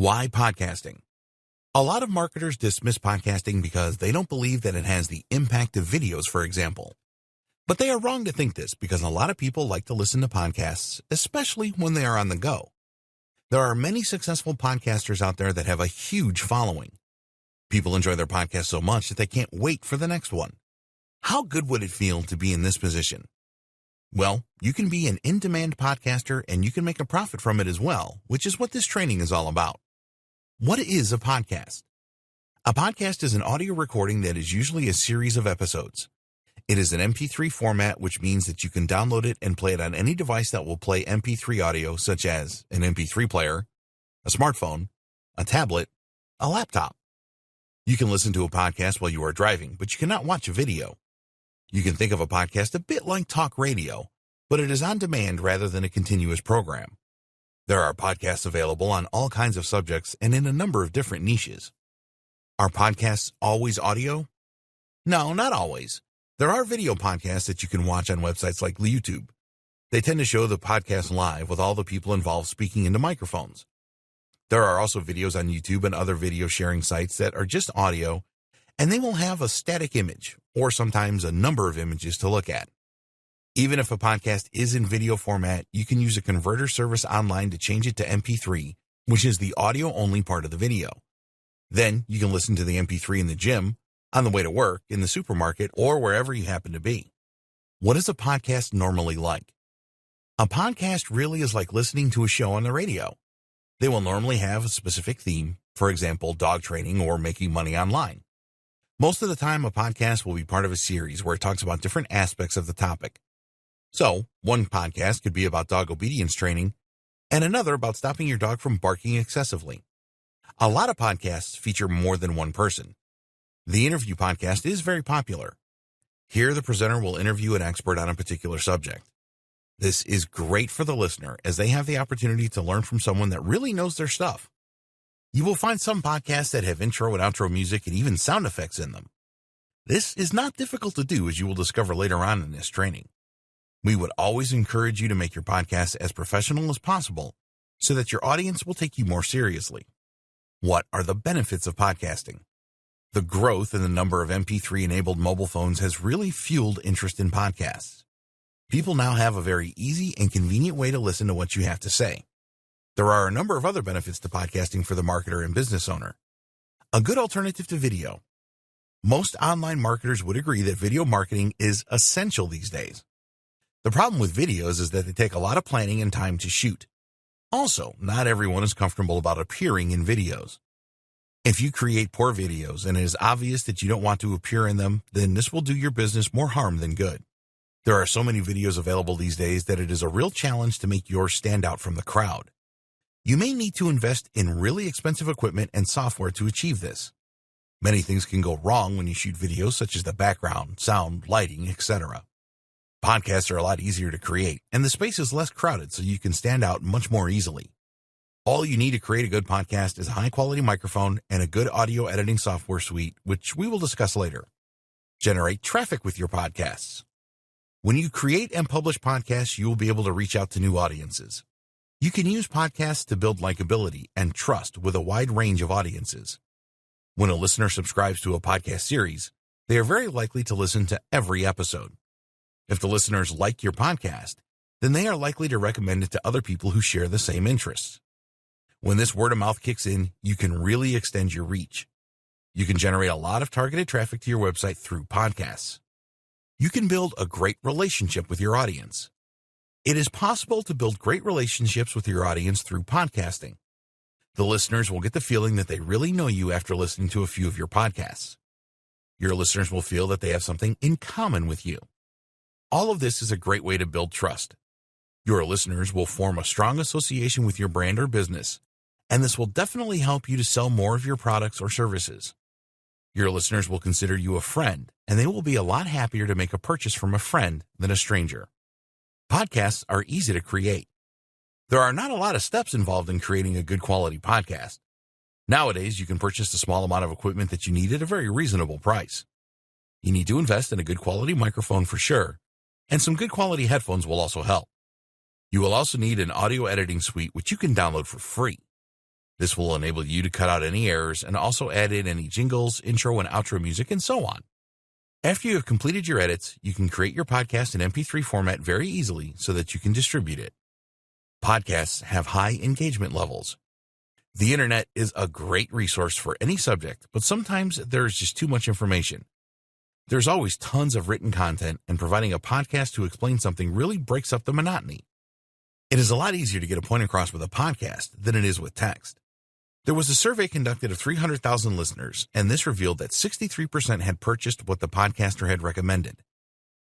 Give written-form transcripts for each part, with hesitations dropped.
Why podcasting? A lot of marketers dismiss podcasting because they don't believe that it has the impact of videos, for example. But they are wrong to think this because a lot of people like to listen to podcasts, especially when they are on the go. There are many successful podcasters out there that have a huge following. People enjoy their podcast so much that they can't wait for the next one. How good would it feel to be in this position? Well, you can be an in-demand podcaster and you can make a profit from it as well, which is what this training is all about. What is a podcast? A podcast is an audio recording that is usually a series of episodes. It is an MP3 format, which means that you can download it and play it on any device that will play MP3 audio, such as an MP3 player, a smartphone, a tablet, a laptop. You can listen to a podcast while you are driving, but you cannot watch a video. You can think of a podcast a bit like talk radio, but it is on demand rather than a continuous program. There are podcasts available on all kinds of subjects and in a number of different niches. Are podcasts always audio? No, not always. There are video podcasts that you can watch on websites like YouTube. They tend to show the podcast live with all the people involved speaking into microphones. There are also videos on YouTube and other video sharing sites that are just audio, and they will have a static image or sometimes a number of images to look at. Even if a podcast is in video format, you can use a converter service online to change it to MP3, which is the audio-only part of the video. Then you can listen to the MP3 in the gym, on the way to work, in the supermarket, or wherever you happen to be. What is a podcast normally like? A podcast really is like listening to a show on the radio. They will normally have a specific theme, for example, dog training or making money online. Most of the time, a podcast will be part of a series where it talks about different aspects of the topic. So, one podcast could be about dog obedience training, and another about stopping your dog from barking excessively. A lot of podcasts feature more than one person. The interview podcast is very popular. Here, the presenter will interview an expert on a particular subject. This is great for the listener as they have the opportunity to learn from someone that really knows their stuff. You will find some podcasts that have intro and outro music and even sound effects in them. This is not difficult to do, as you will discover later on in this training. We would always encourage you to make your podcast as professional as possible so that your audience will take you more seriously. What are the benefits of podcasting? The growth in the number of MP3-enabled mobile phones has really fueled interest in podcasts. People now have a very easy and convenient way to listen to what you have to say. There are a number of other benefits to podcasting for the marketer and business owner. A good alternative to video. Most online marketers would agree that video marketing is essential these days. The problem with videos is that they take a lot of planning and time to shoot. Also, not everyone is comfortable about appearing in videos. If you create poor videos and it is obvious that you don't want to appear in them, then this will do your business more harm than good. There are so many videos available these days that it is a real challenge to make yours stand out from the crowd. You may need to invest in really expensive equipment and software to achieve this. Many things can go wrong when you shoot videos, such as the background, sound, lighting, etc. Podcasts are a lot easier to create, and the space is less crowded so you can stand out much more easily. All you need to create a good podcast is a high-quality microphone and a good audio editing software suite, which we will discuss later. Generate traffic with your podcasts. When you create and publish podcasts, you will be able to reach out to new audiences. You can use podcasts to build likability and trust with a wide range of audiences. When a listener subscribes to a podcast series, they are very likely to listen to every episode. If the listeners like your podcast, then they are likely to recommend it to other people who share the same interests. When this word of mouth kicks in, you can really extend your reach. You can generate a lot of targeted traffic to your website through podcasts. You can build a great relationship with your audience. It is possible to build great relationships with your audience through podcasting. The listeners will get the feeling that they really know you after listening to a few of your podcasts. Your listeners will feel that they have something in common with you. All of this is a great way to build trust. Your listeners will form a strong association with your brand or business, and this will definitely help you to sell more of your products or services. Your listeners will consider you a friend, and they will be a lot happier to make a purchase from a friend than a stranger. Podcasts are easy to create. There are not a lot of steps involved in creating a good quality podcast. Nowadays, you can purchase a small amount of equipment that you need at a very reasonable price. You need to invest in a good quality microphone for sure, and some good quality headphones will also help. You will also need an audio editing suite which you can download for free. This will enable you to cut out any errors and also add in any jingles, intro and outro music, and so on. After you have completed your edits, you can create your podcast in MP3 format very easily so that you can distribute it. Podcasts have high engagement levels. The internet is a great resource for any subject, but sometimes there is just too much information. There's always tons of written content, and providing a podcast to explain something really breaks up the monotony. It is a lot easier to get a point across with a podcast than it is with text. There was a survey conducted of 300,000 listeners, and this revealed that 63% had purchased what the podcaster had recommended.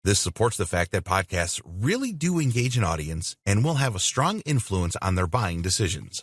This supports the fact that podcasts really do engage an audience and will have a strong influence on their buying decisions.